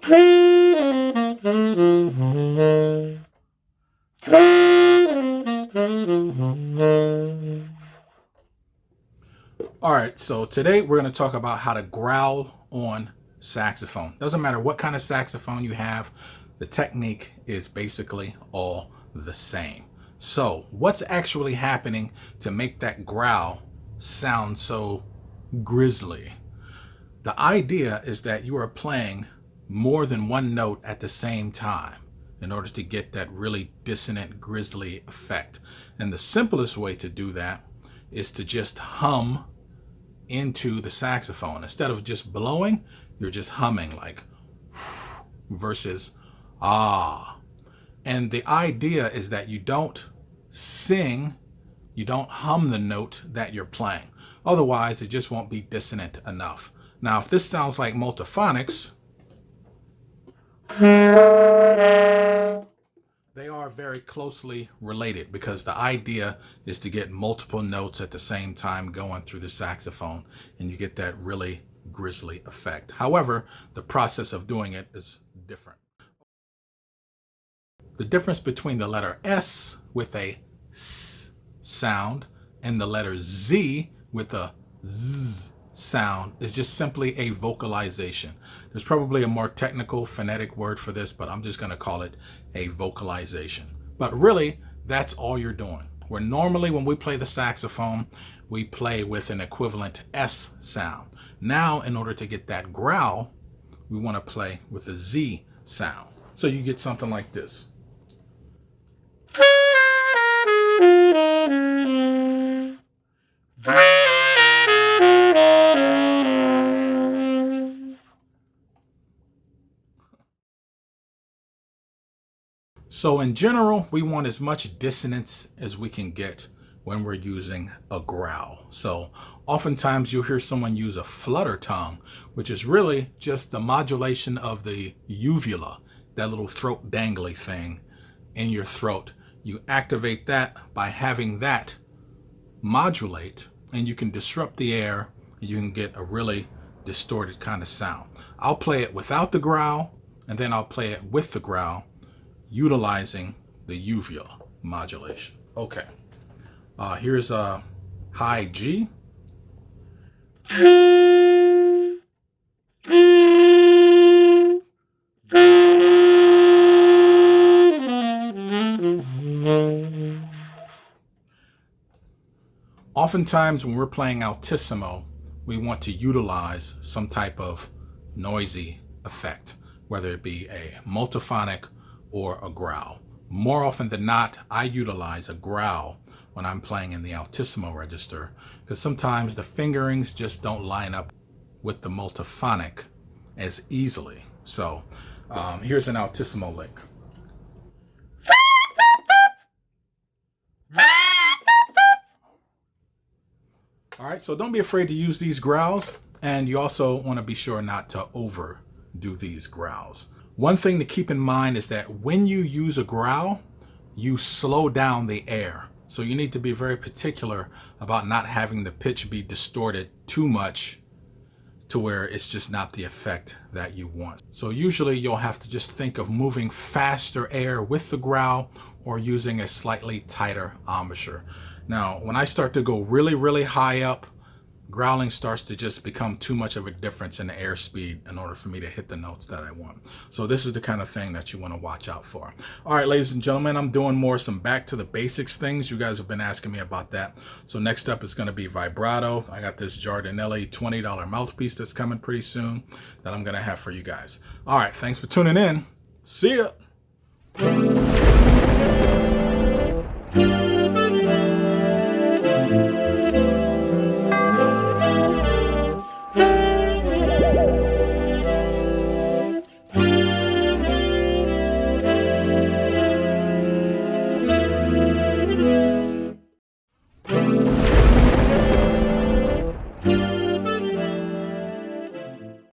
All right, so today we're going to talk about how to growl on saxophone. Doesn't matter what kind of saxophone you have, the technique is basically all the same. So what's actually happening to make that growl sound so grisly? The idea is that you are playing more than one note at the same time in order to get that really dissonant, grisly effect. And the simplest way to do that is to just hum into the saxophone. Instead of just blowing, you're just humming, like versus ah. And the idea is that you don't sing, you don't hum the note that you're playing. Otherwise, it just won't be dissonant enough. Now, if this sounds like multiphonics, they are very closely related because the idea is to get multiple notes at the same time going through the saxophone, and you get that really grisly effect. However, the process of doing it is different. The difference between the letter S with a S sound and the letter Z with a Z sound is just simply a vocalization. There's probably a more technical phonetic word for this, but I'm just going to call it a vocalization. But really, that's all you're doing. Where normally when we play the saxophone, we play with an equivalent S sound. Now, in order to get that growl, we want to play with a Z sound. So you get something like this. So in general, we want as much dissonance as we can get when we're using a growl. So oftentimes you'll hear someone use a flutter tongue, which is really just the modulation of the uvula, that little throat dangly thing in your throat. You activate that by having that modulate, and you can disrupt the air, and you can get a really distorted kind of sound. I'll play it without the growl, and then I'll play it with the growl, utilizing the uvula modulation. Okay, here's a high G. Oftentimes when we're playing Altissimo, we want to utilize some type of noisy effect, whether it be a multiphonic or a growl. More often than not, I utilize a growl when I'm playing in the Altissimo register, because sometimes the fingerings just don't line up with the multiphonic as easily. So here's an Altissimo lick. All right, so don't be afraid to use these growls, and you also want to be sure not to overdo these growls. One thing to keep in mind is that when you use a growl, you slow down the air. So you need to be very particular about not having the pitch be distorted too much to where it's just not the effect that you want. So usually you'll have to just think of moving faster air with the growl or using a slightly tighter embouchure. Now, when I start to go really, really high up, growling starts to just become too much of a difference in the airspeed in order for me to hit the notes that I want. So this is the kind of thing that you want to watch out for. All right, ladies and gentlemen, I'm doing some back to the basics things. You guys have been asking me about that. So next up is going to be vibrato. I got this Giardinelli $20 mouthpiece that's coming pretty soon that I'm going to have for you guys. All right, thanks for tuning in. See ya.